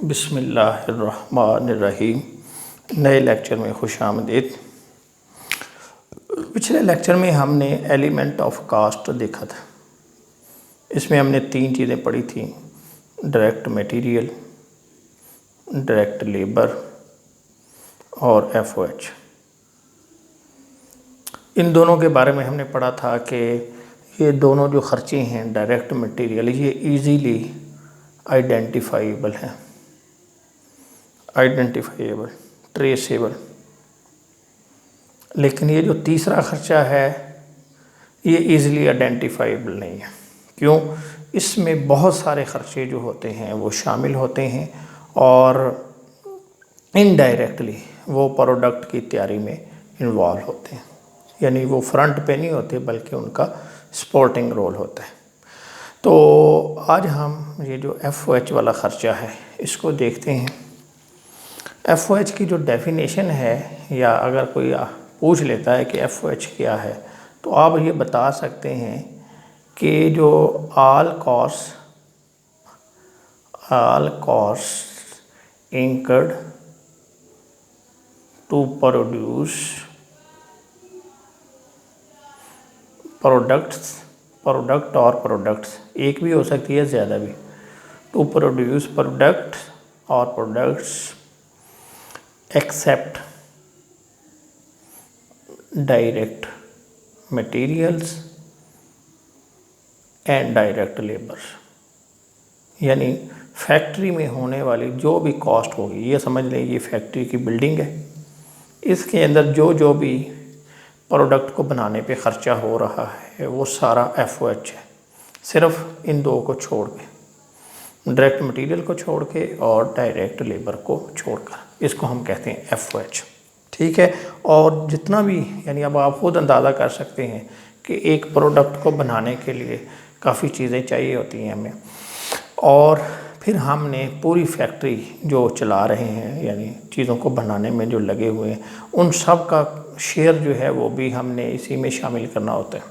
बिस्मिल्लाहिर्रहमानिर्रहीम। नए लेक्चर में खुशामदीद। पिछले लेक्चर में हमने एलिमेंट ऑफ कास्ट देखा था। इसमें हमने 3 चीज़ें पढ़ी थी: डायरेक्ट मटेरियल, डायरेक्ट लेबर और FOH। इन दोनों के बारे में हमने पढ़ा था कि ये दोनों जो खर्चे हैं डायरेक्ट मटेरियल, ये इजीली आइडेंटिफाइबल हैं, ट्रेसेबल। लेकिन ये जो तीसरा खर्चा है ये इजीली आइडेंटिफाइबल नहीं है। क्यों? इसमें बहुत सारे खर्चे जो होते हैं वो शामिल होते हैं और इनडायरेक्टली वो प्रोडक्ट की तैयारी में इन्वॉल्व होते हैं। यानी वो फ्रंट पे नहीं होते बल्कि उनका सपोर्टिंग रोल होता है। तो आज हम ये जो FOH वाला ख़र्चा है इसको देखते हैं। FOH की जो डेफिनेशन है, या अगर कोई पूछ लेता है कि FOH क्या है, तो आप ये बता सकते हैं कि जो all cost incurred to produce product और प्रोडक्ट्स, एक भी हो सकती है, ज़्यादा भी, टू प्रोड्यूस प्रोडक्ट और products except direct materials and direct labour. यानी फैक्ट्री में होने वाली जो भी कॉस्ट होगी, ये समझ लें ये फैक्ट्री की बिल्डिंग है, इसके अंदर जो भी प्रोडक्ट को बनाने पे ख़र्चा हो रहा है वो सारा FOH है, सिर्फ इन दो को छोड़ के, डायरेक्ट मटेरियल को छोड़ के और डायरेक्ट लेबर को छोड़कर, इसको हम कहते हैं FOH। ठीक है। और जितना भी, यानी अब आप खुद अंदाज़ा कर सकते हैं कि एक प्रोडक्ट को बनाने के लिए काफ़ी चीज़ें चाहिए होती हैं हमें, और फिर हमने पूरी फैक्ट्री जो चला रहे हैं, यानी चीज़ों को बनाने में जो लगे हुए हैं, उन सब का शेयर जो है वो भी हमने इसी में शामिल करना होता है।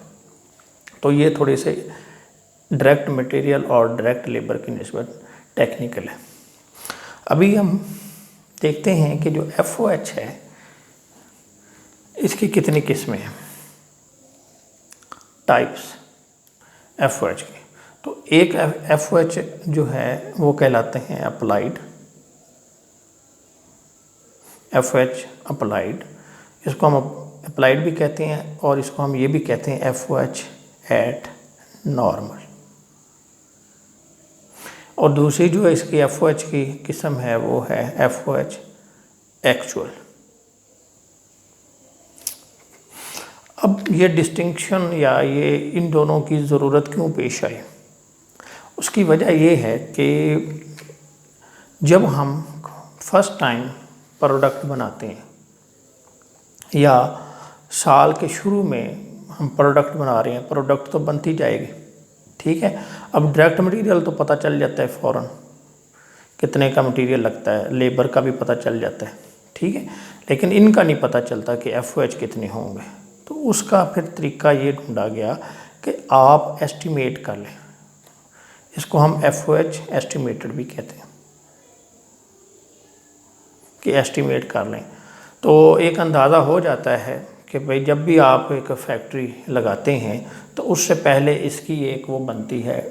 तो ये थोड़े से डायरेक्ट मटेरियल और डायरेक्ट लेबर की निस्बत टेक्निकल है। अभी हम देखते हैं कि जो FOH है इसकी कितनी किस्में हैं, टाइप्स FOH की। तो एक FOH जो है वो कहलाते हैं अप्लाइड, FOH अप्लाइड, इसको हम अप्लाइड भी कहते हैं, और इसको हम ये भी कहते हैं FOH एट नॉर्मल। और दूसरी जो है इसकी FOH की किस्म है वो है FOH एक्चुअल। अब ये डिस्टिंक्शन या ये इन दोनों की ज़रूरत क्यों पेश आई, उसकी वजह ये है कि जब हम फर्स्ट टाइम प्रोडक्ट बनाते हैं या साल के शुरू में हम प्रोडक्ट बना रहे हैं, प्रोडक्ट तो बनती जाएगी, ठीक है। अब डायरेक्ट मटेरियल तो पता चल जाता है फ़ौरन कितने का मटेरियल लगता है, लेबर का भी पता चल जाता है, ठीक है। लेकिन इनका नहीं पता चलता कि FOH कितने होंगे। तो उसका फिर तरीका ये ढूंढा गया कि आप एस्टिमेट कर लें, इसको हम FOH एस्टिमेटेड भी कहते हैं कि एस्टिमेट कर लें। तो एक अंदाज़ा हो जाता है कि भाई जब भी आप एक फैक्ट्री लगाते हैं तो उससे पहले इसकी एक वो बनती है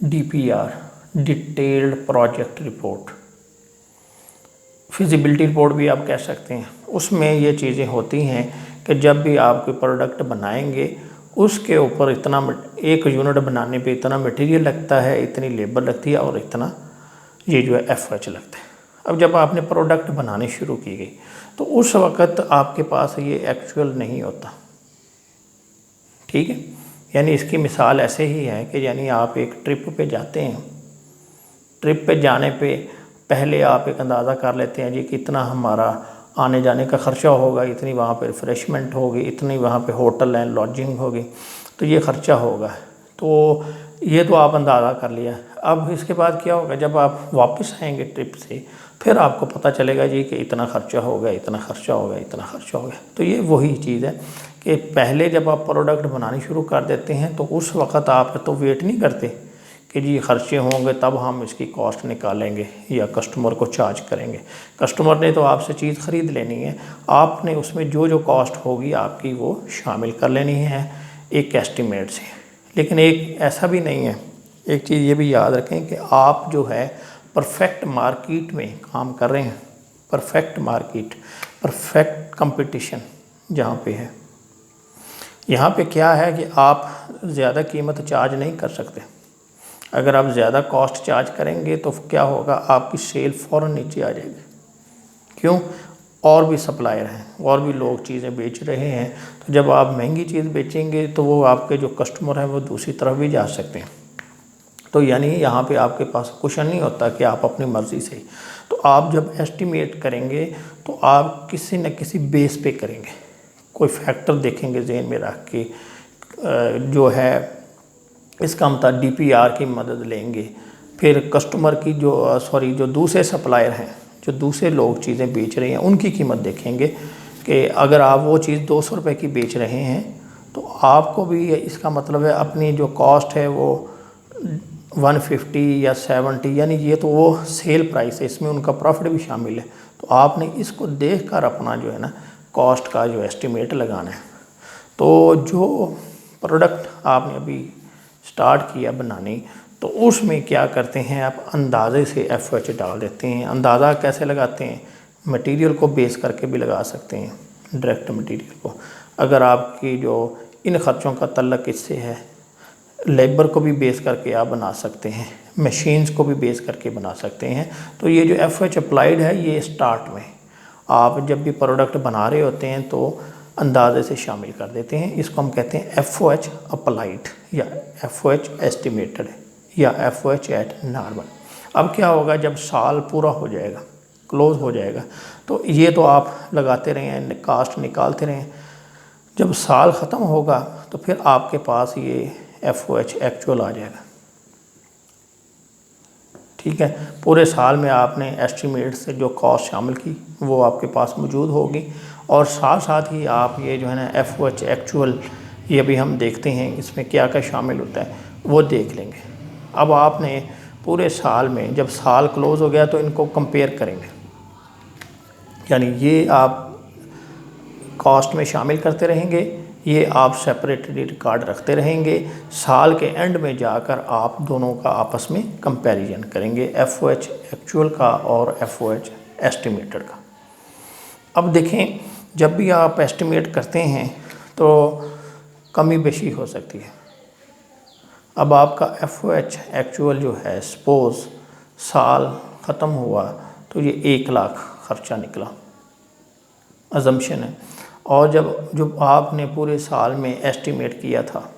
DPR, detailed project report, feasibility report भी आप कह सकते हैं। उसमें ये चीज़ें होती हैं कि जब भी आप कोई प्रोडक्ट बनाएंगे उसके ऊपर इतना, एक यूनिट बनाने पे इतना मटेरियल लगता है, इतनी लेबर लगती है और इतना ये जो है FOH लगता है। अब जब आपने प्रोडक्ट बनाने शुरू की गई तो उस वक़्त आपके पास ये एक्चुअल नहीं होता, ठीक है। यानी इसकी मिसाल ऐसे ही है कि यानी आप एक ट्रिप पे जाते हैं, ट्रिप पे जाने पे पहले आप एक अंदाज़ा कर लेते हैं जी कि इतना हमारा आने जाने का ख़र्चा होगा, इतनी वहाँ पे रिफ़्रेशमेंट होगी, इतनी वहाँ पे होटल एंड लॉजिंग होगी, तो ये ख़र्चा होगा। तो ये तो आप अंदाज़ा कर लिया। अब इसके बाद क्या होगा, जब आप वापस आएंगे ट्रिप से, फिर आपको पता चलेगा जी कि इतना ख़र्चा होगा, इतना ख़र्चा होगा, इतना ख़र्चा होगा। तो ये वही चीज़ है कि पहले जब आप प्रोडक्ट बनानी शुरू कर देते हैं तो उस वक़्त आप तो वेट नहीं करते कि जी खर्चे होंगे तब हम इसकी कॉस्ट निकालेंगे या कस्टमर को चार्ज करेंगे। कस्टमर ने तो आपसे चीज़ ख़रीद लेनी है, आपने उसमें जो जो कॉस्ट होगी आपकी वो शामिल कर लेनी है एक एस्टीमेट से। लेकिन एक ऐसा भी नहीं है, एक चीज़ ये भी याद रखें कि आप जो है परफेक्ट मार्केट में काम कर रहे हैं। परफेक्ट मार्केट, परफेक्ट कंपटीशन जहाँ पे है, यहाँ पे क्या है कि आप ज़्यादा कीमत चार्ज नहीं कर सकते। अगर आप ज़्यादा कॉस्ट चार्ज करेंगे तो क्या होगा, आपकी सेल फ़ौरन नीचे आ जाएगी। क्यों? और भी सप्लायर हैं और भी लोग चीज़ें बेच रहे हैं, तो जब आप महंगी चीज़ बेचेंगे तो वो आपके जो कस्टमर हैं वो दूसरी तरफ भी जा सकते हैं। तो यानी यहाँ पे आपके पास क्वेश्चन नहीं होता कि आप अपनी मर्ज़ी से। तो आप जब एस्टिमेट करेंगे तो आप किसी न किसी बेस पे करेंगे, कोई फैक्टर देखेंगे ज़हन में रख के, जो है इसका मतलब डीपीआर की मदद लेंगे। फिर कस्टमर की जो दूसरे सप्लायर हैं, जो दूसरे लोग चीज़ें बेच रहे हैं, उनकी कीमत देखेंगे कि अगर आप वो चीज़ 200 रुपये की बेच रहे हैं तो आपको भी इसका मतलब है अपनी जो कॉस्ट है वो 150 या 70, यानी ये तो वो सेल प्राइस है, इसमें उनका प्रॉफिट भी शामिल है। तो आपने इसको देख कर अपना जो है ना कॉस्ट का जो एस्टिमेट लगाना है। तो जो प्रोडक्ट आपने अभी स्टार्ट किया बनाने, तो उसमें क्या करते हैं आप अंदाज़े से एफएच डाल देते हैं। अंदाज़ा कैसे लगाते हैं? मटेरियल को बेस करके भी लगा सकते हैं, डायरेक्ट मटेरियल को। अगर आपकी जो इन ख़र्चों का तल्लक इससे है, लेबर को भी बेस करके आप बना सकते हैं, मशीन्स को भी बेस करके बना सकते हैं। तो ये जो एफएच अप्लाइड है ये स्टार्ट में आप जब भी प्रोडक्ट बना रहे होते हैं तो अंदाजे से शामिल कर देते हैं। इसको हम कहते हैं एफओएच अप्लाइड या एफओएच एस्टिमेटेड या एफओएच एट नॉर्मल। अब क्या होगा, जब साल पूरा हो जाएगा, क्लोज हो जाएगा, तो ये तो आप लगाते रहें, कास्ट निकालते रहें। जब साल ख़त्म होगा तो फिर आपके पास ये एफओएच एक्चुअल आ जाएगा। ठीक है, पूरे साल में आपने एस्टीमेट से जो कॉस्ट शामिल की वो आपके पास मौजूद होगी, और साथ साथ ही आप ये जो है ना एफओएच एक्चुअल, ये भी हम देखते हैं इसमें क्या क्या शामिल होता है वो देख लेंगे। अब आपने पूरे साल में जब साल क्लोज हो गया तो इनको कंपेयर करेंगे, यानी ये आप कॉस्ट में शामिल करते रहेंगे, ये आप सेपरेटली रिकॉर्ड रखते रहेंगे। साल के एंड में जाकर आप दोनों का आपस में कंपैरिजन करेंगे, एफओएच एक्चुअल का और एफओएच एस्टिमेटेड का। अब देखें, जब भी आप एस्टिमेट करते हैं तो कमी बेशी हो सकती है। अब आपका एफओएच एक्चुअल जो है, सपोज़ साल ख़त्म हुआ तो ये 1 लाख खर्चा निकला, अजम्पशन है, और जब आपने पूरे साल में एस्टिमेट किया था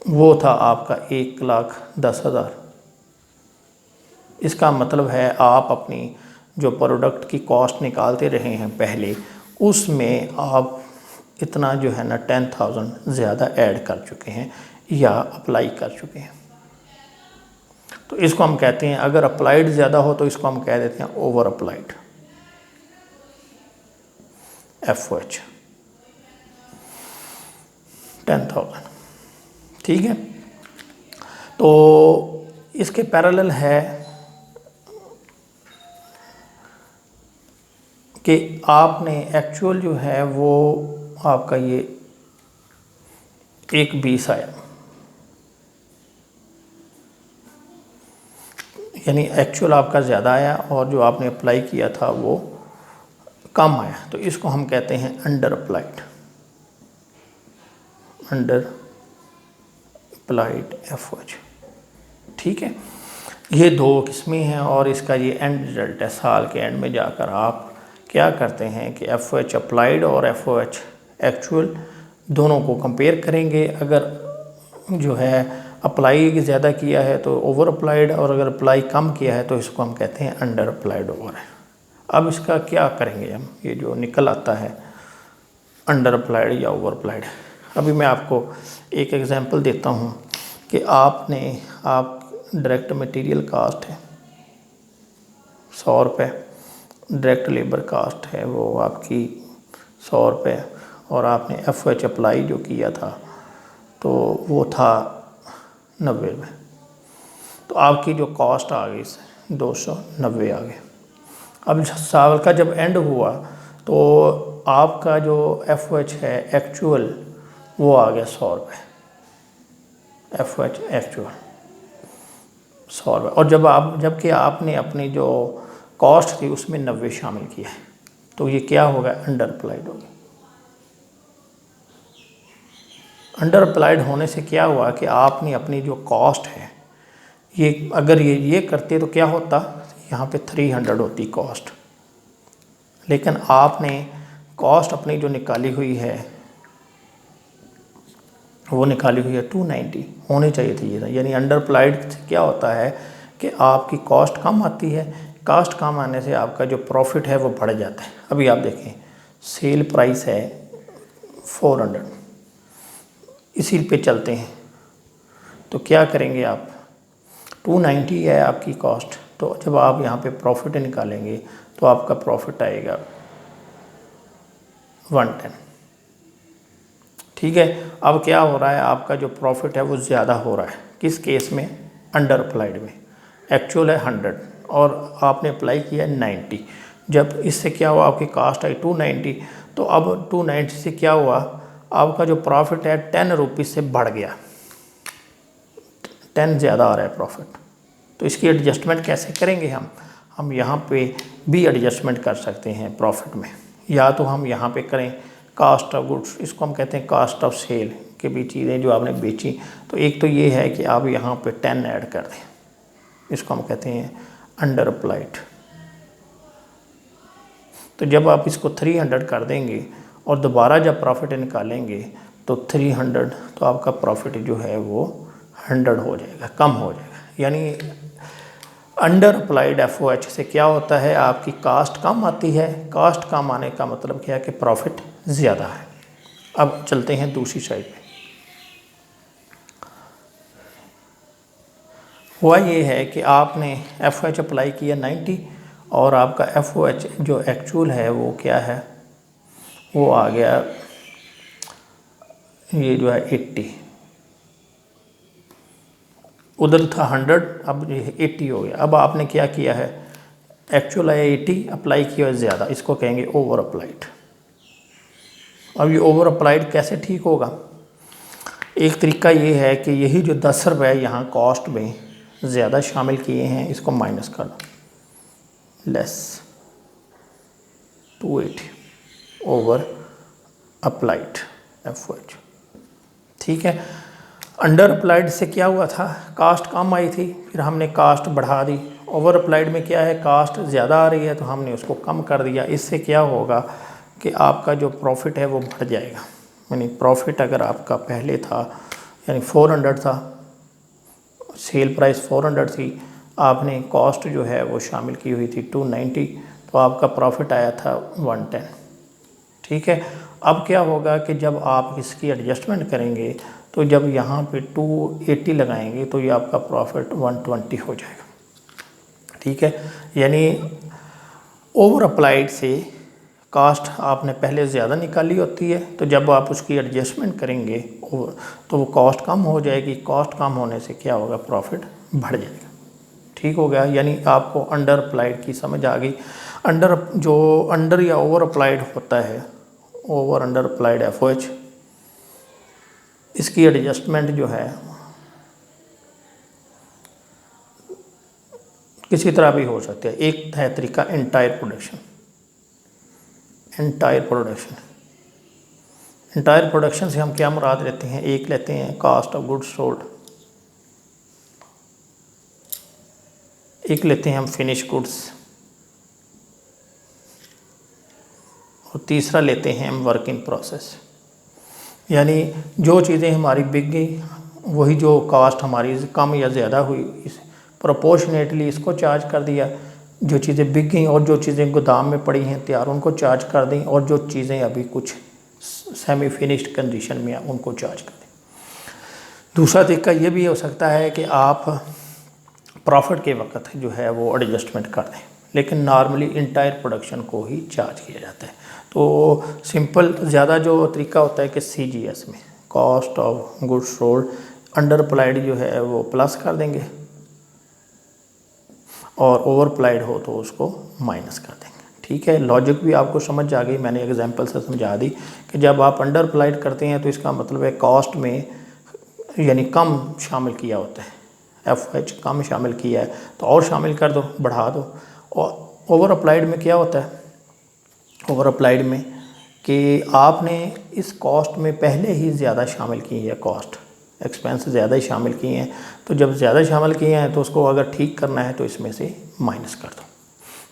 वो था आपका 1,10,000। इसका मतलब है आप अपनी जो प्रोडक्ट की कॉस्ट निकालते रहे हैं पहले, उसमें आप इतना जो है ना 10,000 ज़्यादा ऐड कर चुके हैं या अप्लाई कर चुके हैं। तो इसको हम कहते हैं, अगर अप्लाइड ज़्यादा हो तो इसको हम कह देते हैं ओवर अप्लाइड, एफओएच 10,000। ठीक है, तो इसके पैरेलल है कि आपने एक्चुअल जो है वो आपका ये 1,20 आया, यानी एक्चुअल आपका ज़्यादा आया और जो आपने अप्लाई किया था वो कम आया। तो इसको हम कहते हैं under applied, under applied FOH. ठीक है, ये 2 किस्में हैं और इसका ये एंड रिजल्ट है। साल के एंड में जाकर आप क्या करते हैं कि एफओएच अप्लाइड और एफओएच एक्चुअल दोनों को कंपेयर करेंगे। अगर जो है अप्लाई ज़्यादा किया है तो ओवर अप्लाइड, और अगर अप्लाई कम किया है तो इसको हम कहते हैं अंडर अप्लाइड ओवर है। अब इसका क्या करेंगे हम, ये जो निकल आता है अंडर अप्लाइड या ओवर अप्लाइड। अभी मैं आपको एक एग्जांपल देता हूँ कि आप डायरेक्ट मटेरियल कास्ट है 100 रुपये, डायरेक्ट लेबर कास्ट है वो आपकी 100 रुपये, और आपने एफओएच अप्लाई जो किया था तो वो था 90 में, तो आपकी जो कॉस्ट आ गई 290 आ गई। अब साल का जब एंड हुआ तो आपका जो FOH है एक्चुअल वो आ गया 100 रुपये, FOH एक्चुअल 100 रुपये। और जबकि आपने अपनी जो कॉस्ट थी उसमें 90 शामिल किया है, तो ये क्या होगा, अंडर अप्लाइड होगी। अंडर अप्लाइड होने से क्या हुआ कि आपने अपनी जो कॉस्ट है ये अगर ये करते तो क्या होता, यहाँ पे 300 होती कॉस्ट, लेकिन आपने कॉस्ट अपनी जो निकाली हुई है वो निकाली हुई है 290, होनी चाहिए थी ये। यानी अंडर अप्लाइड से क्या होता है कि आपकी कॉस्ट कम आती है, कॉस्ट कम आने से आपका जो प्रॉफिट है वो बढ़ जाता है। अभी आप देखें सेल प्राइस है 400, इसी पे चलते हैं तो क्या करेंगे आप, 290 है आपकी कॉस्ट, तो जब आप यहाँ पे प्रॉफिट निकालेंगे तो आपका प्रॉफिट आएगा 110। ठीक है, अब क्या हो रहा है, आपका जो प्रॉफिट है वो ज़्यादा हो रहा है, किस केस में, अंडर अप्लाइड में। एक्चुअल है 100 और आपने अप्लाई किया है 90। जब इससे क्या हुआ, आपकी कास्ट आई 290, तो अब 290 से क्या हुआ, आपका जो प्रॉफिट है 10 रुपीज़ से बढ़ गया, 10 ज़्यादा आ रहा है प्रॉफिट। तो इसकी एडजस्टमेंट कैसे करेंगे हम यहाँ पे भी एडजस्टमेंट कर सकते हैं प्रॉफिट में, या तो हम यहाँ पे करें कास्ट ऑफ गुड्स, इसको हम कहते हैं कास्ट ऑफ सेल, के भी चीज़ें जो आपने बेची। तो एक तो ये है कि आप यहाँ पे 10 ऐड कर दें, इसको हम कहते हैं अंडर अप्लाइड। तो जब आप इसको 300 कर देंगे और दोबारा जब प्रॉफिट निकालेंगे तो 300, तो आपका प्रॉफिट जो है वो 100 हो जाएगा, कम हो जाएगा। यानी अंडर अप्लाइड FOH से क्या होता है, आपकी कास्ट कम आती है, कास्ट कम आने का मतलब क्या है कि प्रॉफिट ज़्यादा है। अब चलते हैं दूसरी साइड पे। हुआ ये है कि आपने FOH अप्लाई किया 90 और आपका FOH जो एक्चुअल है वो क्या है, वो आ गया ये जो है 80, उधर था 100, अब ये 80 हो गया। अब आपने क्या किया है, एक्चुअल है 80, अप्लाई किया ज़्यादा, इसको कहेंगे ओवर अप्लाइड। अब ये ओवर अप्लाइड कैसे ठीक होगा, एक तरीका ये है कि यही जो 10 रुपये यहाँ कॉस्ट में ज़्यादा शामिल किए हैं इसको माइनस कर दो, लेस 280 ओवर अप्लाइड FOH। ठीक है, अंडर अप्लाइड से क्या हुआ था, कास्ट कम आई थी, फिर हमने कास्ट बढ़ा दी। ओवर अप्लाइड में क्या है, कास्ट ज़्यादा आ रही है तो हमने उसको कम कर दिया। इससे क्या होगा कि आपका जो प्रॉफिट है वो बढ़ जाएगा। यानी प्रॉफिट अगर आपका पहले था यानी 400 था, सेल प्राइस 400 थी, आपने कॉस्ट जो है वो शामिल की हुई थी 290, तो आपका प्रॉफिट आया था 110। ठीक है, अब क्या होगा कि जब आप इसकी एडजस्टमेंट करेंगे तो जब यहाँ पे 280 लगाएंगे तो ये आपका प्रॉफिट 120 हो जाएगा। ठीक है, यानी ओवर अप्लाइड से कास्ट आपने पहले ज़्यादा निकाली होती है, तो जब आप उसकी एडजस्टमेंट करेंगे तो वो कॉस्ट कम हो जाएगी, कॉस्ट कम होने से क्या होगा, प्रॉफिट बढ़ जाएगा। ठीक हो गया, यानी आपको अंडर अप्लाइड की समझ आ गई। अंडर या ओवर अप्लाइड होता है, ओवर अंडर अप्लाइड FOH, इसकी एडजस्टमेंट जो है किसी तरह भी हो सकती है। एक है तरीका एंटायर प्रोडक्शन। एंटायर प्रोडक्शन से हम क्या मुराद लेते हैं, एक लेते हैं कास्ट ऑफ गुड्स सोल्ड, एक लेते हैं हम फिनिश गुड्स, और तीसरा लेते हैं हम वर्क इन प्रोसेस। यानी जो चीज़ें हमारी बिक गई वही जो कास्ट हमारी कम या ज़्यादा हुई इस प्रोपोर्शनेटली इसको चार्ज कर दिया, जो चीज़ें बिक गई और जो चीज़ें गोदाम में पड़ी हैं तैयार उनको चार्ज कर दी, और जो चीज़ें अभी कुछ सेमी फिनिश्ड कंडीशन में उनको चार्ज कर दें। दूसरा तरीका ये भी हो सकता है कि आप प्रॉफिट के वक्त जो है वो एडजस्टमेंट कर दें, लेकिन नॉर्मली इंटायर प्रोडक्शन को ही चार्ज किया जाता है। तो सिंपल ज़्यादा जो तरीका होता है कि CGS में cost of goods sold under applied जो है वो प्लस कर देंगे और ओवर अप्लाइड हो तो उसको माइनस कर देंगे। ठीक है, लॉजिक भी आपको समझ आ गई, मैंने एग्जांपल से समझा दी कि जब आप अंडर अप्लाइड करते हैं तो इसका मतलब है कॉस्ट में यानी कम शामिल किया होता है, FH कम शामिल किया है तो और शामिल कर दो, बढ़ा दो। और ओवर अप्लाइड में क्या होता है, ओवर अप्लाइड में कि आपने इस कॉस्ट में पहले ही ज़्यादा शामिल की है, कॉस्ट एक्सपेंस ज़्यादा ही शामिल किए हैं, तो जब ज़्यादा शामिल किए हैं तो उसको अगर ठीक करना है तो इसमें से माइनस कर दो।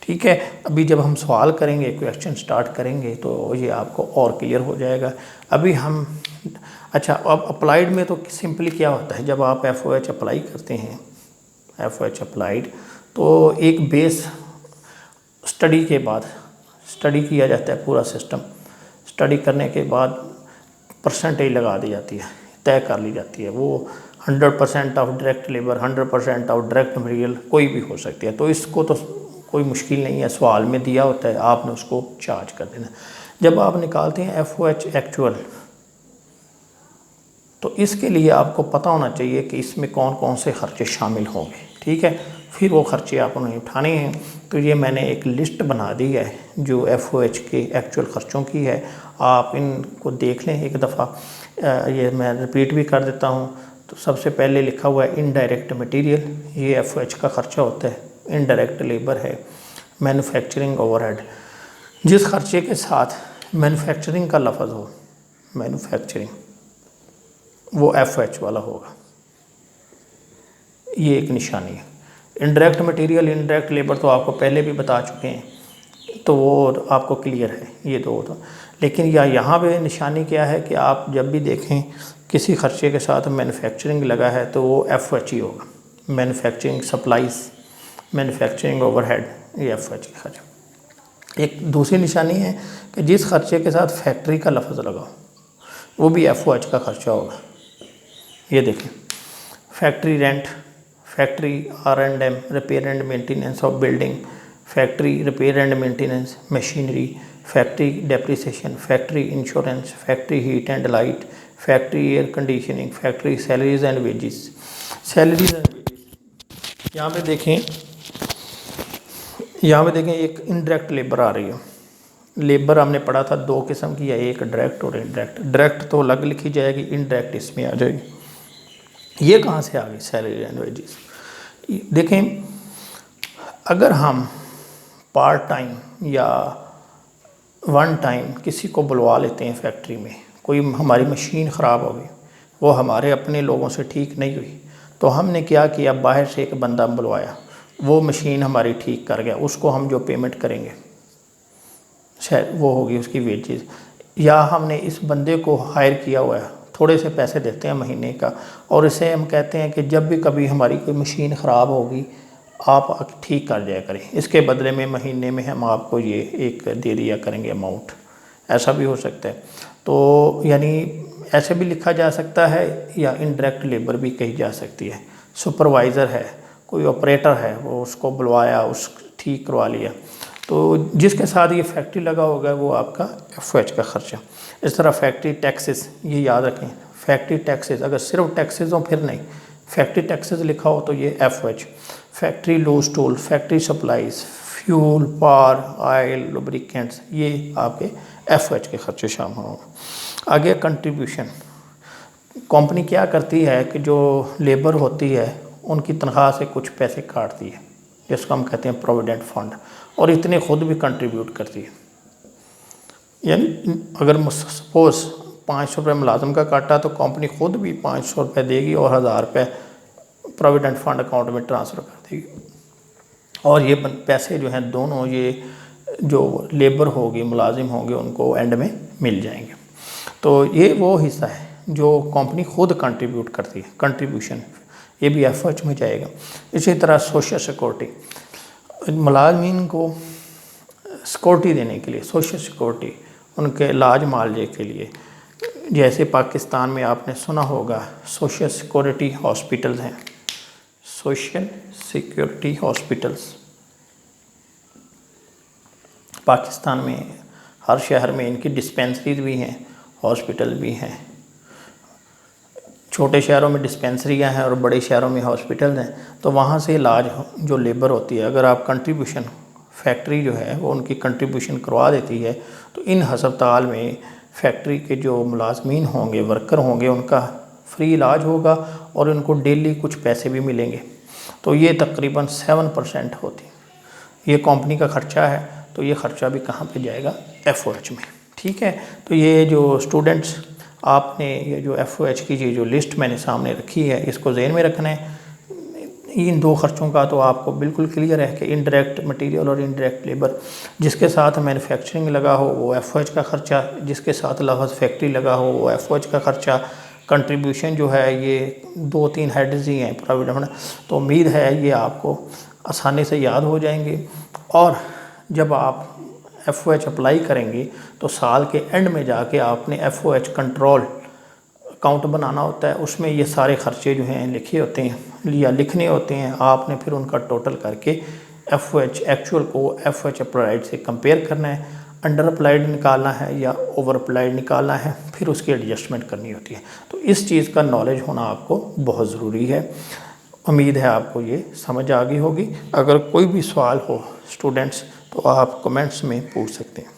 ठीक है, अभी जब हम सवाल करेंगे, क्वेश्चन स्टार्ट करेंगे तो ये आपको और क्लियर हो जाएगा। अभी हम अच्छा, अब अप्लाइड में तो सिंपली क्या होता है, जब आप FOH अप्लाई करते हैं, FOH अप्लाइड तो एक बेस स्टडी के बाद स्टडी किया जाता है, पूरा सिस्टम स्टडी करने के बाद परसेंटेज लगा दी जाती है, तय कर ली जाती है। वो 100% of direct labour, 100% of direct material कोई भी हो सकती है। तो इसको तो कोई मुश्किल नहीं है, सवाल में दिया होता है, आपने उसको चार्ज कर देना। जब आप निकालते हैं FOH एक्चुअल तो इसके लिए आपको पता होना चाहिए कि इसमें कौन कौन से खर्चे शामिल होंगे। ठीक है, फिर वो खर्चे आपने उठाने हैं। तो ये मैंने एक लिस्ट बना दी है जो FOH के एक्चुअल ख़र्चों की है, आप इनको देख लें एक दफ़ा। ये मैं रिपीट भी कर देता हूँ। तो सबसे पहले लिखा हुआ है इनडायरेक्ट मटेरियल, ये FOH का ख़र्चा होता है। इनडायरेक्ट लेबर है, मैन्युफैक्चरिंग ओवरहेड, जिस खर्चे के साथ मैन्युफैक्चरिंग का लफ्ज़ हो, मैन्युफैक्चरिंग, वो FOH वाला होगा। ये एक निशानी है। इनडायरेक्ट मटेरियल, इनडायरेक्ट लेबर तो आपको पहले भी बता चुके हैं, तो वो आपको क्लियर है ये दो। तो लेकिन यहाँ पे निशानी क्या है कि आप जब भी देखें किसी खर्चे के साथ मैन्युफैक्चरिंग लगा है तो वो FOH ही होगा। मैन्युफैक्चरिंग सप्लाईज, मैन्युफैक्चरिंग ओवरहेड, ये FOH का खर्चा। एक दूसरी निशानी है कि जिस खर्चे के साथ फैक्ट्री का लफ्ज़ लगा वो भी FOH का खर्चा होगा। ये देखें, factory rent, factory R&M, repair and maintenance of building, factory repair and maintenance machinery, factory depreciation, factory insurance, factory heat and light, factory air conditioning, factory salaries and wages. Salaries and wages यहाँ पे देखें, एक indirect labour आ रही है। Labour हमने पढ़ा था दो किस्म की है, एक डायरेक्ट और इनडायरेक्ट। डायरेक्ट तो अलग लिखी जाएगी, इनडायरेक्ट इसमें आ जाएगी। ये कहाँ से आ गई सैलरी एंड वेजेस? देखें, अगर हम पार्ट टाइम या वन टाइम किसी को बुलवा लेते हैं फैक्ट्री में, कोई हमारी मशीन ख़राब हो गई, वो हमारे अपने लोगों से ठीक नहीं हुई, तो हमने क्या किया, बाहर से एक बंदा बुलवाया, वो मशीन हमारी ठीक कर गया, उसको हम जो पेमेंट करेंगे शायद वो होगी उसकी वेजेस। या हमने इस बंदे को हायर किया हुआ है, थोड़े से पैसे देते हैं महीने का, और इसे हम कहते हैं कि जब भी कभी हमारी कोई मशीन ख़राब होगी आप ठीक कर दिया करें, इसके बदले में महीने में हम आपको ये एक दे दिया करेंगे अमाउंट। ऐसा भी हो सकता है। तो यानी ऐसे भी लिखा जा सकता है, या इनडायरेक्ट लेबर भी कही जा सकती है। सुपरवाइज़र है, कोई ऑपरेटर है, वो उसको बुलवाया, उस ठीक करवा लिया, तो जिसके साथ ये फैक्ट्री लगा होगा वो आपका FOH का खर्चा। इस तरह फैक्ट्री टैक्सेस, ये याद रखें, फैक्ट्री टैक्सेस, अगर सिर्फ टैक्सेस हो फिर नहीं, फैक्ट्री टैक्सेस लिखा हो तो ये FOH। Factory loose tool, factory supplies, fuel, power, oil, lubricants, ये आपके FOH के खर्चे शामिल होंगे। आगे कंट्रीब्यूशन, कंपनी क्या करती है कि जो लेबर होती है उनकी तनख्वाह से कुछ पैसे काटती है, जिसको हम कहते हैं प्रोविडेंट फंड, और इतने खुद भी कंट्रीब्यूट करती है। यानी अगर सपोज़ 500 रुपये मुलाजम का काटा तो कंपनी खुद भी 500 रुपये देगी और 1000 रुपये प्रोविडेंट फंड अकाउंट में ट्रांसफ़र कर देगी। और ये पैसे जो हैं दोनों, ये जो लेबर होगी, मुलाजिम होंगे, उनको एंड में मिल जाएंगे। तो ये वो हिस्सा है जो कंपनी खुद कंट्रीब्यूट करती है, कंट्रीब्यूशन, ये भी FOH में जाएगा। इसी तरह सोशल सिक्योरिटी, मुलाजमीन को सिक्योरिटी देने के लिए, सोशल सिक्योरिटी, उनके इलाज मालजे के लिए, जैसे पाकिस्तान में आपने सुना होगा सोशल सिक्योरिटी हॉस्पिटल्स हैं, सोशल सिक्योरिटी हॉस्पिटल्स पाकिस्तान में हर शहर में इनकी डिस्पेंसरीज भी हैं, हॉस्पिटल भी हैं। छोटे शहरों में डिस्पेंसरियाँ हैं और बड़े शहरों में हॉस्पिटल हैं, तो वहाँ से इलाज जो लेबर होती है, अगर आप कंट्रीब्यूशन फैक्ट्री जो है वो उनकी कंट्रीब्यूशन करवा देती है, तो इन हस्पताल में फैक्ट्री के जो मुलाजमीन होंगे, वर्कर होंगे, उनका फ्री इलाज होगा और उनको डेली कुछ पैसे भी मिलेंगे। तो ये तकरीबन 7% होती है। ये कंपनी का ख़र्चा है, तो ये ख़र्चा भी कहाँ पे जाएगा? FOH में। ठीक है, तो ये जो स्टूडेंट्स आपने ये जो FOH की ये जो लिस्ट मैंने सामने रखी है, इसको ज़हन में रखना है। इन दो खर्चों का तो आपको बिल्कुल क्लियर है कि इनडायरेक्ट मटेरियल और इनडायरेक्ट लेबर, जिसके साथ मैन्युफैक्चरिंग लगा हो वो FOH का ख़र्चा, जिसके साथ लफ्ज़ फैक्ट्री लगा हो वो FOH का ख़र्चा। कंट्रीब्यूशन जो है ये 2-3 हेड्स ही हैं प्राइवेट, तो उम्मीद है ये आपको आसानी से याद हो जाएंगे। और जब आप FOH अप्लाई करेंगे तो साल के एंड में जाके आपने FOH कंट्रोल अकाउंट बनाना होता है, उसमें ये सारे ख़र्चे जो हैं लिखे होते हैं या लिखने होते हैं। आपने फिर उनका टोटल करके FOH एक्चुअल को FOH अप्लाइड से कंपेयर करना है, अंडर अप्लाइड निकालना है या ओवर अप्लाइड निकालना है, फिर उसकी एडजस्टमेंट करनी होती है। तो इस चीज़ का नॉलेज होना आपको बहुत ज़रूरी है। उम्मीद है आपको ये समझ आ गई होगी। अगर कोई भी सवाल हो स्टूडेंट्स, तो आप कमेंट्स में पूछ सकते हैं।